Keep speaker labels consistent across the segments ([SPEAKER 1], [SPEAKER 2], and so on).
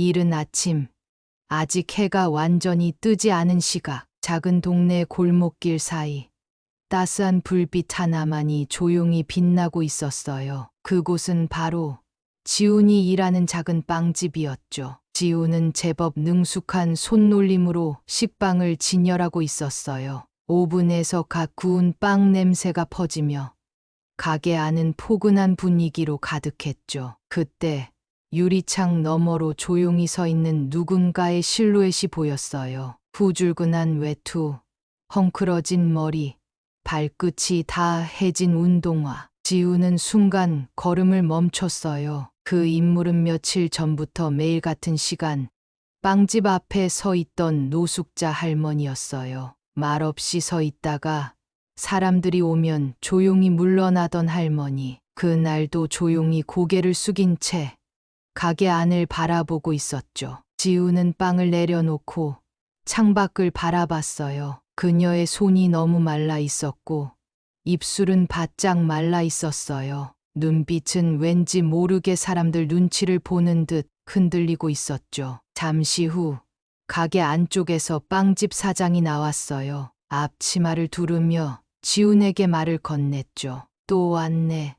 [SPEAKER 1] 이른 아침, 아직 해가 완전히 뜨지 않은 시각, 작은 동네 골목길 사이 따스한 불빛 하나만이 조용히 빛나고 있었어요. 그곳은 바로 지훈이 일하는 작은 빵집이었죠. 지훈은 제법 능숙한 손놀림으로 식빵을 진열하고 있었어요. 오븐에서 갓 구운 빵 냄새가 퍼지며 가게 안은 포근한 분위기로 가득했죠. 그때 유리창 너머로 조용히 서 있는 누군가의 실루엣이 보였어요. 후줄근한 외투, 헝클어진 머리, 발끝이 다 해진 운동화. 지우는 순간 걸음을 멈췄어요. 그 인물은 며칠 전부터 매일 같은 시간 빵집 앞에 서 있던 노숙자 할머니였어요. 말없이 서 있다가 사람들이 오면 조용히 물러나던 할머니. 그날도 조용히 고개를 숙인 채 가게 안을 바라보고 있었죠. 지우는 빵을 내려놓고 창밖을 바라봤어요. 그녀의 손이 너무 말라 있었고 입술은 바짝 말라 있었어요. 눈빛은 왠지 모르게 사람들 눈치를 보는 듯 흔들리고 있었죠. 잠시 후 가게 안쪽에서 빵집 사장이 나왔어요. 앞치마를 두르며 지훈에게 말을 건넸죠. 또 왔네.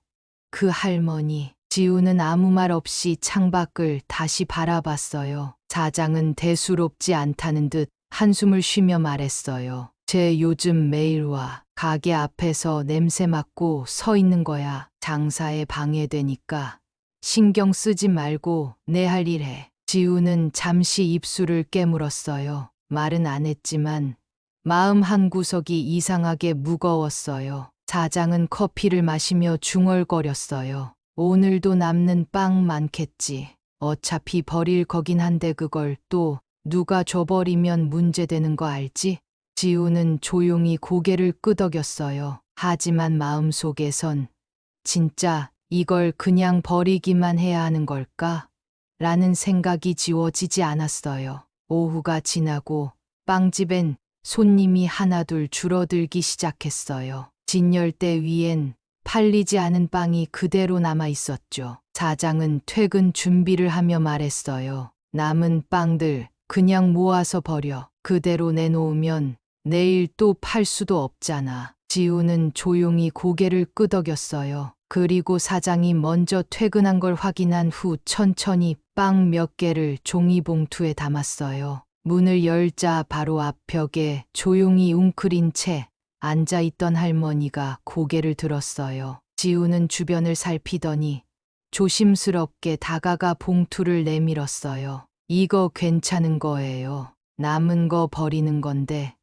[SPEAKER 1] 그 할머니. 지훈은 아무 말 없이 창밖을 다시 바라봤어요. 사장은 대수롭지 않다는 듯 한숨을 쉬며 말했어요. 쟤 요즘 매일 와. 가게 앞에서 냄새 맡고 서 있는 거야. 장사에 방해되니까 신경 쓰지 말고 내 할 일 해. 지훈은 잠시 입술을 깨물었어요. 말은 안 했지만 마음 한구석이 이상하게 무거웠어요. 사장은 커피를 마시며 중얼거렸어요. 오늘도 남는 빵 많겠지. 어차피 버릴 거긴 한데 그걸 또 누가 줘버리면 문제되는 거 알지? 지우는 조용히 고개를 끄덕였어요. 하지만 마음속에선 진짜 이걸 그냥 버리기만 해야 하는 걸까? 라는 생각이 지워지지 않았어요. 오후가 지나고 빵집엔 손님이 하나둘 줄어들기 시작했어요. 진열대 위엔 팔리지 않은 빵이 그대로 남아 있었죠. 사장은 퇴근 준비를 하며 말했어요. 남은 빵들 그냥 모아서 버려. 그대로 내놓으면 내일 또 팔 수도 없잖아. 지우는 조용히 고개를 끄덕였어요. 그리고 사장이 먼저 퇴근한 걸 확인한 후 천천히 빵 몇 개를 종이봉투에 담았어요. 문을 열자 바로 앞 벽에 조용히 웅크린 채 앉아있던 할머니가 고개를 들었어요. 지우는 주변을 살피더니 조심스럽게 다가가 봉투를 내밀었어요. 이거 괜찮은 거예요. 남은 거 버리는 건데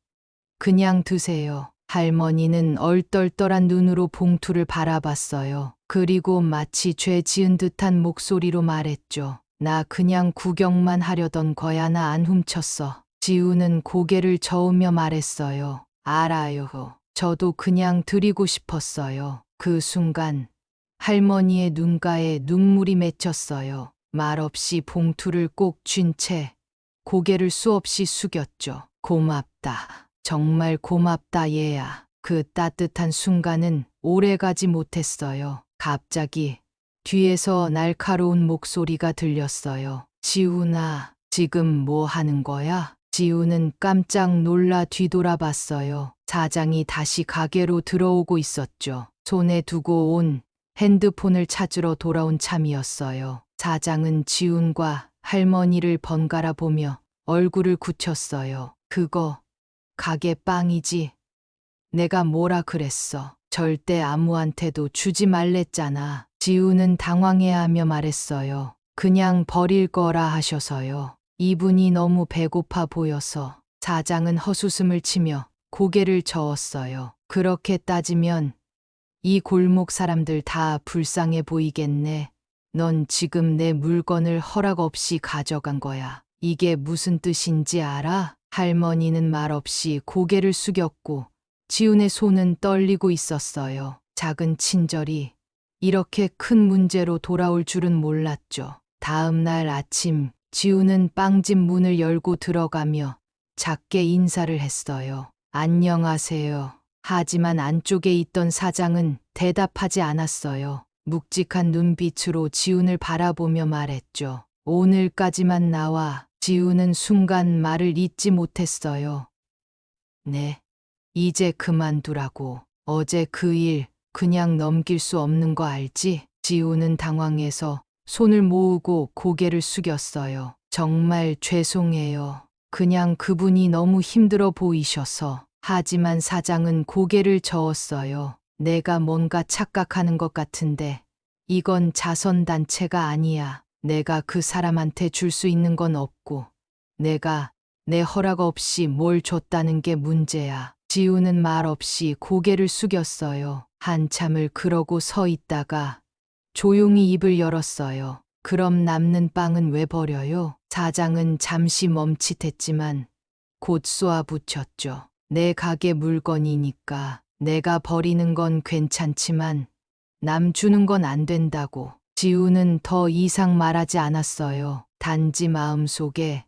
[SPEAKER 1] 그냥 드세요. 할머니는 얼떨떨한 눈으로 봉투를 바라봤어요. 그리고 마치 죄 지은 듯한 목소리로 말했죠. 나 그냥 구경만 하려던 거야. 나 안 훔쳤어. 지우는 고개를 저으며 말했어요. 알아요. 저도 그냥 드리고 싶었어요. 그 순간 할머니의 눈가에 눈물이 맺혔어요. 말없이 봉투를 꼭 쥔 채 고개를 수없이 숙였죠. 고맙다. 정말 고맙다 얘야. 그 따뜻한 순간은 오래가지 못했어요. 갑자기 뒤에서 날카로운 목소리가 들렸어요. 지훈아, 지금 뭐 하는 거야? 지훈은 깜짝 놀라 뒤돌아봤어요. 사장이 다시 가게로 들어오고 있었죠. 손에 두고 온 핸드폰을 찾으러 돌아온 참이었어요. 사장은 지훈과 할머니를 번갈아 보며 얼굴을 굳혔어요. 그거 가게 빵이지? 내가 뭐라 그랬어? 절대 아무한테도 주지 말랬잖아. 지우는 당황해하며 말했어요. 그냥 버릴 거라 하셔서요. 이분이 너무 배고파 보여서. 사장은 헛웃음을 치며 고개를 저었어요. 그렇게 따지면 이 골목 사람들 다 불쌍해 보이겠네. 넌 지금 내 물건을 허락 없이 가져간 거야. 이게 무슨 뜻인지 알아? 할머니는 말없이 고개를 숙였고 지훈의 손은 떨리고 있었어요. 작은 친절이 이렇게 큰 문제로 돌아올 줄은 몰랐죠. 다음 날 아침 지훈은 빵집 문을 열고 들어가며 작게 인사를 했어요. 안녕하세요. 하지만 안쪽에 있던 사장은 대답하지 않았어요. 묵직한 눈빛으로 지훈을 바라보며 말했죠. 오늘까지만 나와. 지우는 순간 말을 잇지 못했어요. 네. 이제 그만두라고. 어제 그 일 그냥 넘길 수 없는 거 알지? 지우는 당황해서 손을 모으고 고개를 숙였어요. 정말 죄송해요. 그냥 그분이 너무 힘들어 보이셔서. 하지만 사장은 고개를 저었어요. 내가 뭔가 착각하는 것 같은데 이건 자선단체가 아니야. 내가 그 사람한테 줄 수 있는 건 없고 내가 내 허락 없이 뭘 줬다는 게 문제야. 지우는 말 없이 고개를 숙였어요. 한참을 그러고 서 있다가 조용히 입을 열었어요. 그럼 남는 빵은 왜 버려요? 사장은 잠시 멈칫했지만 곧 쏘아붙였죠. 내 가게 물건이니까 내가 버리는 건 괜찮지만 남 주는 건 안 된다고. 지우는 더 이상 말하지 않았어요. 단지 마음속에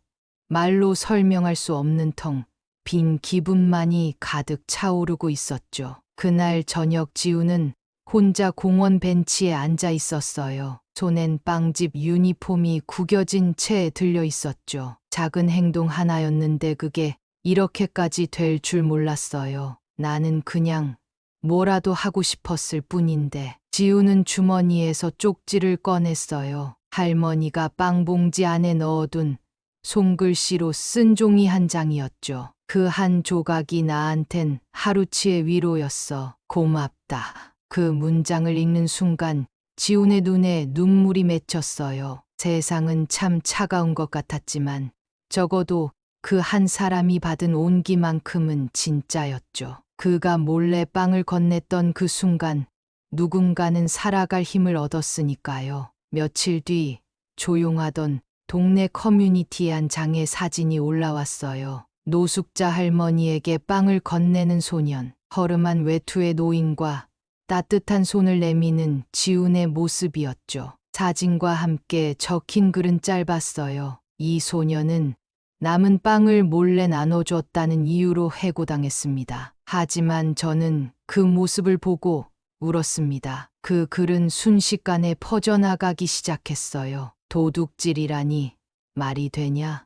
[SPEAKER 1] 말로 설명할 수 없는 텅 빈 기분만이 가득 차오르고 있었죠. 그날 저녁 지우는 혼자 공원 벤치에 앉아 있었어요. 손엔 빵집 유니폼이 구겨진 채 들려 있었죠. 작은 행동 하나였는데 그게 이렇게까지 될 줄 몰랐어요. 나는 그냥 뭐라도 하고 싶었을 뿐인데. 지우는 주머니에서 쪽지를 꺼냈어요. 할머니가 빵 봉지 안에 넣어둔 손글씨로 쓴 종이 한 장이었죠. 그 한 조각이 나한텐 하루치의 위로였어. 고맙다. 그 문장을 읽는 순간 지훈의 눈에 눈물이 맺혔어요. 세상은 참 차가운 것 같았지만 적어도 그 한 사람이 받은 온기만큼은 진짜였죠. 그가 몰래 빵을 건넸던 그 순간 누군가는 살아갈 힘을 얻었으니까요. 며칠 뒤 조용하던 동네 커뮤니티에 한 장의 사진이 올라왔어요. 노숙자 할머니에게 빵을 건네는 소년, 허름한 외투의 노인과 따뜻한 손을 내미는 지훈의 모습이었죠. 사진과 함께 적힌 글은 짧았어요. 이 소년은 남은 빵을 몰래 나눠줬다는 이유로 해고당했습니다. 하지만 저는 그 모습을 보고 울었습니다. 그 글은 순식간에 퍼져나가기 시작했어요. 도둑질이라니 말이 되냐?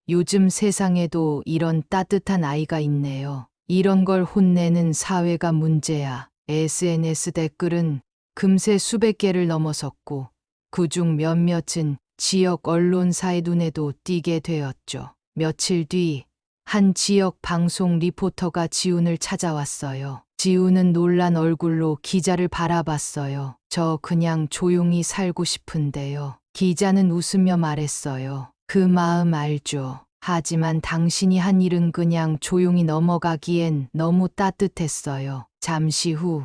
[SPEAKER 1] 요즘 세상에도 이런 따뜻한 아이가 있네요. 이런 걸 혼내는 사회가 문제야. SNS 댓글은 금세 수백 개를 넘어섰고 그중 몇몇은 지역 언론사의 눈에도 띄게 되었죠. 며칠 뒤 한 지역 방송 리포터가 지훈을 찾아왔어요. 지훈은 놀란 얼굴로 기자를 바라봤어요. 저 그냥 조용히 살고 싶은데요. 기자는 웃으며 말했어요. 그 마음 알죠. 하지만 당신이 한 일은 그냥 조용히 넘어가기엔 너무 따뜻했어요. 잠시 후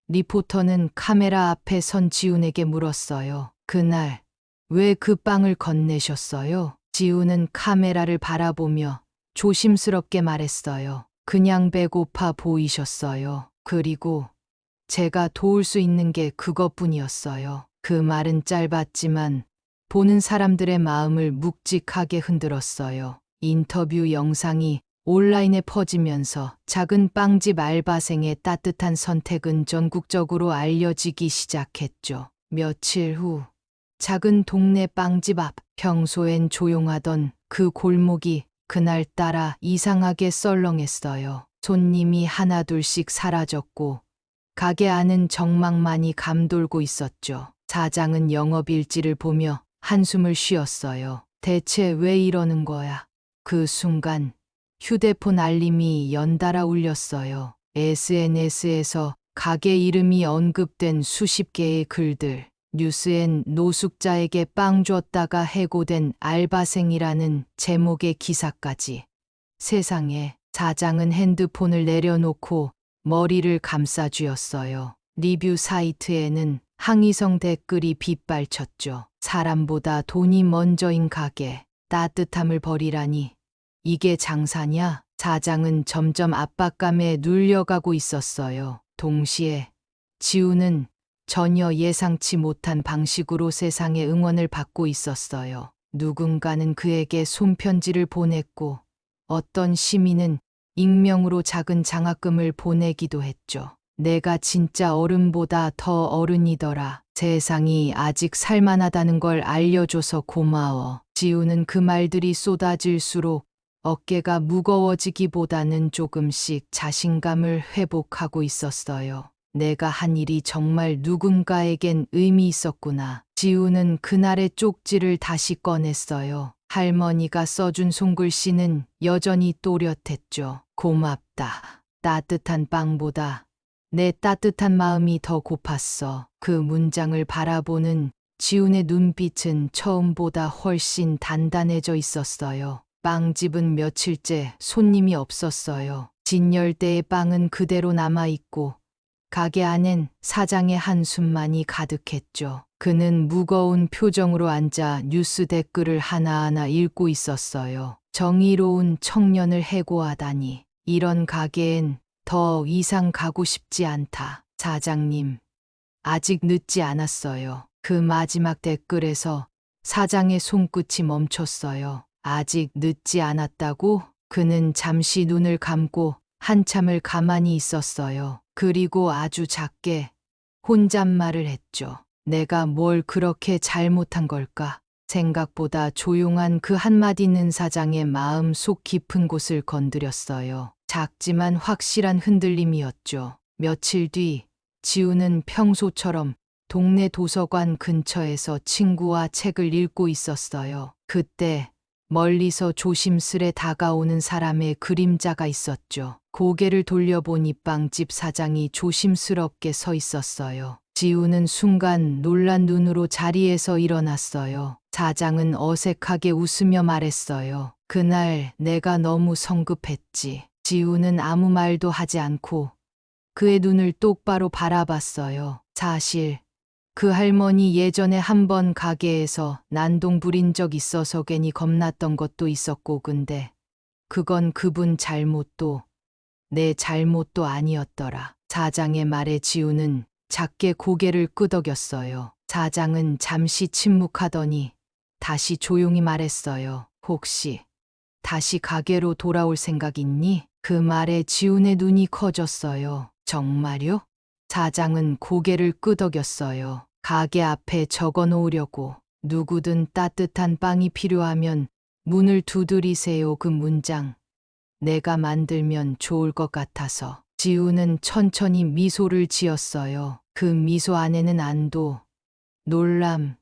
[SPEAKER 1] 리포터는 카메라 앞에 선 지훈에게 물었어요. 그날 왜 그 빵을 건네셨어요? 지훈은 카메라를 바라보며 조심스럽게 말했어요. 그냥 배고파 보이셨어요. 그리고 제가 도울 수 있는 게 그것뿐이었어요. 그 말은 짧았지만 보는 사람들의 마음을 묵직하게 흔들었어요. 인터뷰 영상이 온라인에 퍼지면서 작은 빵집 알바생의 따뜻한 선택은 전국적으로 알려지기 시작했죠. 며칠 후 작은 동네 빵집 앞, 평소엔 조용하던 그 골목이 그날따라 이상하게 썰렁했어요. 손님이 하나둘씩 사라졌고 가게 안은 정막만이 감돌고 있었죠. 사장은 영업일지를 보며 한숨을 쉬었어요. 대체 왜 이러는 거야? 그 순간 휴대폰 알림이 연달아 울렸어요. SNS에서 가게 이름이 언급된 수십 개의 글들, 뉴스엔 노숙자에게 빵 줬다가 해고된 알바생이라는 제목의 기사까지. 세상에. 사장은 핸드폰을 내려놓고 머리를 감싸쥐었어요. 리뷰 사이트에는 항의성 댓글이 빗발쳤죠. 사람보다 돈이 먼저인 가게, 따뜻함을 버리라니. 이게 장사냐? 사장은 점점 압박감에 눌려가고 있었어요. 동시에 지우는 전혀 예상치 못한 방식으로 세상의 응원을 받고 있었어요. 누군가는 그에게 손편지를 보냈고 어떤 시민은 익명으로 작은 장학금을 보내기도 했죠. 내가 진짜 어른보다 더 어른이더라. 세상이 아직 살만하다는 걸 알려줘서 고마워. 지우는 그 말들이 쏟아질수록 어깨가 무거워지기보다는 조금씩 자신감을 회복하고 있었어요. 내가 한 일이 정말 누군가에겐 의미 있었구나. 지우는 그날의 쪽지를 다시 꺼냈어요. 할머니가 써준 손글씨는 여전히 또렷했죠. 고맙다. 따뜻한 빵보다 내 따뜻한 마음이 더 고팠어. 그 문장을 바라보는 지훈의 눈빛은 처음보다 훨씬 단단해져 있었어요. 빵집은 며칠째 손님이 없었어요. 진열대의 빵은 그대로 남아있고 가게 안엔 사장의 한숨만이 가득했죠. 그는 무거운 표정으로 앉아 뉴스 댓글을 하나하나 읽고 있었어요. 정의로운 청년을 해고하다니. 이런 가게엔 더 이상 가고 싶지 않다. 사장님, 아직 늦지 않았어요. 그 마지막 댓글에서 사장의 손끝이 멈췄어요. 아직 늦지 않았다고? 그는 잠시 눈을 감고 한참을 가만히 있었어요. 그리고 아주 작게 혼잣말을 했죠. 내가 뭘 그렇게 잘못한 걸까? 생각보다 조용한 그 한마디는 사장의 마음 속 깊은 곳을 건드렸어요. 작지만 확실한 흔들림이었죠. 며칠 뒤 지우는 평소처럼 동네 도서관 근처에서 친구와 책을 읽고 있었어요. 그때 멀리서 조심스레 다가오는 사람의 그림자가 있었죠. 고개를 돌려보니 빵집 사장이 조심스럽게 서 있었어요. 지우는 순간 놀란 눈으로 자리에서 일어났어요. 사장은 어색하게 웃으며 말했어요. 그날 내가 너무 성급했지. 지우는 아무 말도 하지 않고 그의 눈을 똑바로 바라봤어요. 사실 그 할머니 예전에 한번 가게에서 난동 부린 적 있어서 괜히 겁났던 것도 있었고 근데 그건 그분 잘못도 내 잘못도 아니었더라. 사장의 말에 지우는 작게 고개를 끄덕였어요. 사장은 잠시 침묵하더니 다시 조용히 말했어요. 혹시 다시 가게로 돌아올 생각 있니? 그 말에 지훈의 눈이 커졌어요. 정말요? 사장은 고개를 끄덕였어요. 가게 앞에 적어 놓으려고. 누구든 따뜻한 빵이 필요하면 문을 두드리세요. 그 문장. 내가 만들면 좋을 것 같아서. 지우는 천천히 미소를 지었어요. 그 미소 안에는 안도, 놀람,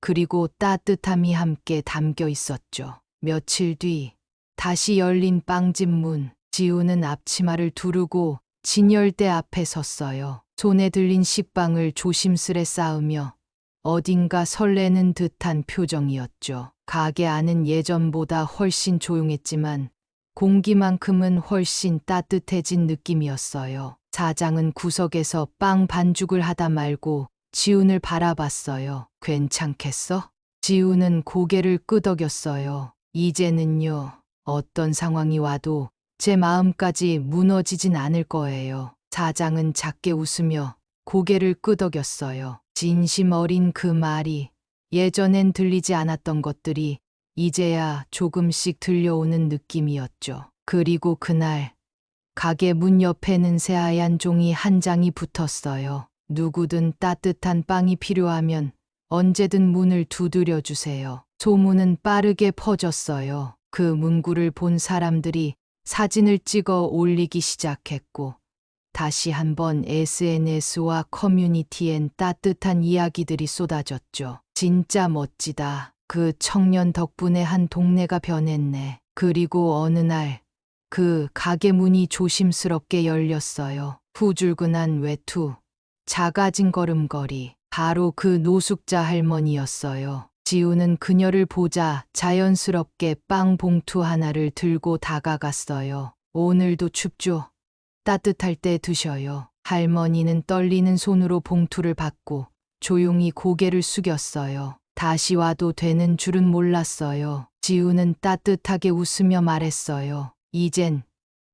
[SPEAKER 1] 그리고 따뜻함이 함께 담겨 있었죠. 며칠 뒤 다시 열린 빵집 문. 지우는 앞치마를 두르고 진열대 앞에 섰어요. 손에 들린 식빵을 조심스레 쌓으며 어딘가 설레는 듯한 표정이었죠. 가게 안은 예전보다 훨씬 조용했지만 공기만큼은 훨씬 따뜻해진 느낌이었어요. 사장은 구석에서 빵 반죽을 하다 말고 지훈을 바라봤어요. 괜찮겠어? 지훈은 고개를 끄덕였어요. 이제는요, 어떤 상황이 와도 제 마음까지 무너지진 않을 거예요. 사장은 작게 웃으며 고개를 끄덕였어요. 진심 어린 그 말이 예전엔 들리지 않았던 것들이 이제야 조금씩 들려오는 느낌이었죠. 그리고 그날 가게 문 옆에는 새하얀 종이 한 장이 붙었어요. 누구든 따뜻한 빵이 필요하면 언제든 문을 두드려 주세요. 소문은 빠르게 퍼졌어요. 그 문구를 본 사람들이 사진을 찍어 올리기 시작했고 다시 한번 SNS와 커뮤니티엔 따뜻한 이야기들이 쏟아졌죠. 진짜 멋지다. 그 청년 덕분에 한 동네가 변했네. 그리고 어느 날 그 가게 문이 조심스럽게 열렸어요. 후줄근한 외투, 작아진 걸음걸이. 바로 그 노숙자 할머니였어요. 지우는 그녀를 보자 자연스럽게 빵 봉투 하나를 들고 다가갔어요. 오늘도 춥죠? 따뜻할 때 드셔요. 할머니는 떨리는 손으로 봉투를 받고 조용히 고개를 숙였어요. 다시 와도 되는 줄은 몰랐어요. 지우는 따뜻하게 웃으며 말했어요. 이젠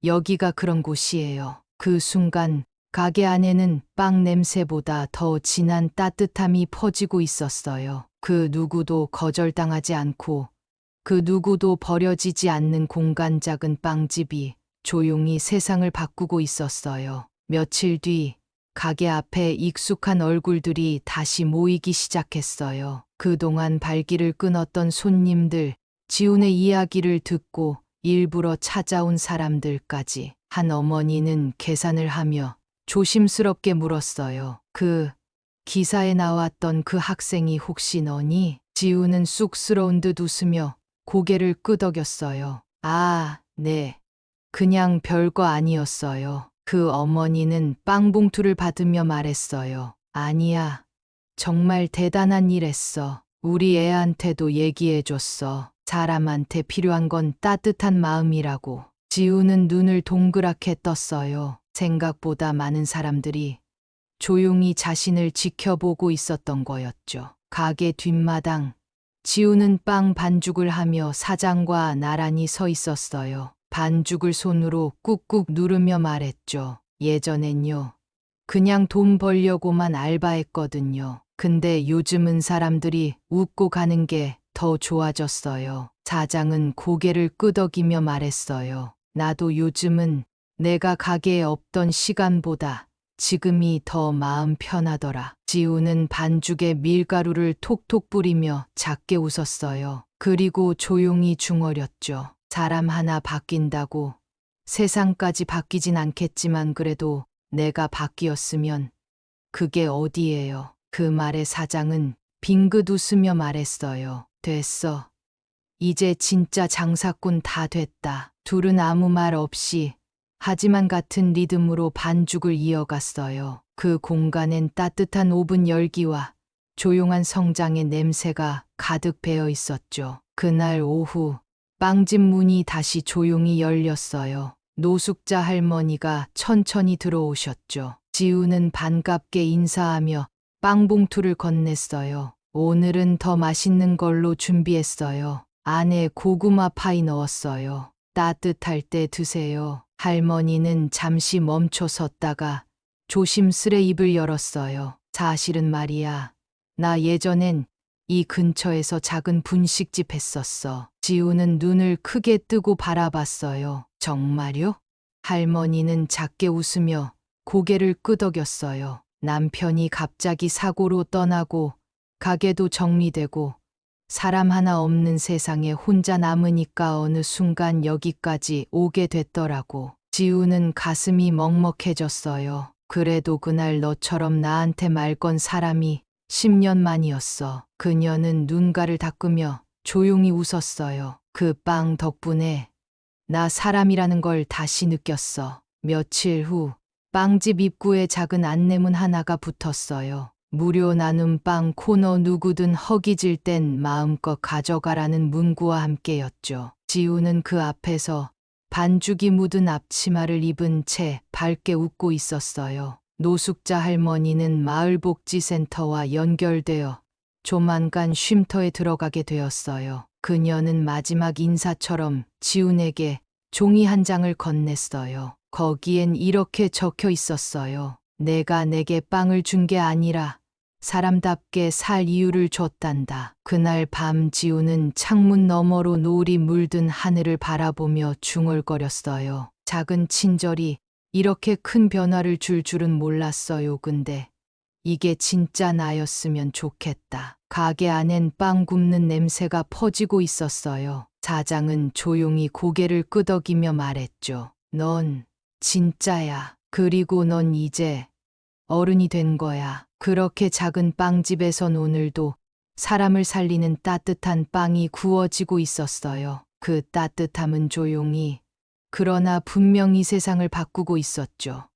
[SPEAKER 1] 여기가 그런 곳이에요. 그 순간 가게 안에는 빵 냄새보다 더 진한 따뜻함이 퍼지고 있었어요. 그 누구도 거절당하지 않고 그 누구도 버려지지 않는 공간 작은 빵집이 조용히 세상을 바꾸고 있었어요. 며칠 뒤 가게 앞에 익숙한 얼굴들이 다시 모이기 시작했어요. 그동안 발길을 끊었던 손님들, 지훈의 이야기를 듣고 일부러 찾아온 사람들까지. 한 어머니는 계산을 하며 조심스럽게 물었어요. 기사에 나왔던 그 학생이 혹시 너니? 지훈은 쑥스러운 듯 웃으며 고개를 끄덕였어요. 아, 네. 그냥 별거 아니었어요. 그 어머니는 빵 봉투를 받으며 말했어요. 아니야. 정말 대단한 일 했어. 우리 애한테도 얘기해줬어. 사람한테 필요한 건 따뜻한 마음이라고. 지우는 눈을 동그랗게 떴어요. 생각보다 많은 사람들이 조용히 자신을 지켜보고 있었던 거였죠. 가게 뒷마당. 지우는 빵 반죽을 하며 사장과 나란히 서 있었어요. 반죽을 손으로 꾹꾹 누르며 말했죠. 예전엔요. 그냥 돈 벌려고만 알바했거든요. 근데 요즘은 사람들이 웃고 가는 게 더 좋아졌어요. 사장은 고개를 끄덕이며 말했어요. 나도 요즘은 내가 가게에 없던 시간보다 지금이 더 마음 편하더라. 지우는 반죽에 밀가루를 톡톡 뿌리며 작게 웃었어요. 그리고 조용히 중얼였죠. 사람 하나 바뀐다고 세상까지 바뀌진 않겠지만 그래도 내가 바뀌었으면 그게 어디예요. 그 말에 사장은 빙긋 웃으며 말했어요. 됐어. 이제 진짜 장사꾼 다 됐다. 둘은 아무 말 없이 하지만 같은 리듬으로 반죽을 이어갔어요. 그 공간엔 따뜻한 오븐 열기와 조용한 성장의 냄새가 가득 배어 있었죠. 그날 오후 빵집 문이 다시 조용히 열렸어요. 노숙자 할머니가 천천히 들어오셨죠. 지우는 반갑게 인사하며 빵 봉투를 건넸어요. 오늘은 더 맛있는 걸로 준비했어요. 안에 고구마 파이 넣었어요. 따뜻할 때 드세요. 할머니는 잠시 멈춰 섰다가 조심스레 입을 열었어요. 사실은 말이야. 나 예전엔 이 근처에서 작은 분식집 했었어. 지우는 눈을 크게 뜨고 바라봤어요. 정말요? 할머니는 작게 웃으며 고개를 끄덕였어요. 남편이 갑자기 사고로 떠나고 가게도 정리되고 사람 하나 없는 세상에 혼자 남으니까 어느 순간 여기까지 오게 됐더라고. 지우는 가슴이 먹먹해졌어요. 그래도 그날 너처럼 나한테 말 건 사람이 10년 만이었어. 그녀는 눈가를 닦으며 조용히 웃었어요. 그 빵 덕분에 나 사람이라는 걸 다시 느꼈어. 며칠 후 빵집 입구에 작은 안내문 하나가 붙었어요. 무료 나눔 빵 코너 누구든 허기질 땐 마음껏 가져가라는 문구와 함께였죠. 지우는 그 앞에서 반죽이 묻은 앞치마를 입은 채 밝게 웃고 있었어요. 노숙자 할머니는 마을복지센터와 연결되어 조만간 쉼터에 들어가게 되었어요. 그녀는 마지막 인사처럼 지훈에게 종이 한 장을 건넸어요. 거기엔 이렇게 적혀 있었어요. 내가 내게 빵을 준 게 아니라 사람답게 살 이유를 줬단다. 그날 밤 지우는 창문 너머로 노을이 물든 하늘을 바라보며 중얼거렸어요. 작은 친절이 이렇게 큰 변화를 줄 줄은 몰랐어요. 근데 이게 진짜 나였으면 좋겠다. 가게 안엔 빵 굽는 냄새가 퍼지고 있었어요. 사장은 조용히 고개를 끄덕이며 말했죠. 넌 진짜야. 그리고 넌 이제 어른이 된 거야. 그렇게 작은 빵집에선 오늘도 사람을 살리는 따뜻한 빵이 구워지고 있었어요. 그 따뜻함은 조용히 그러나 분명히 세상을 바꾸고 있었죠.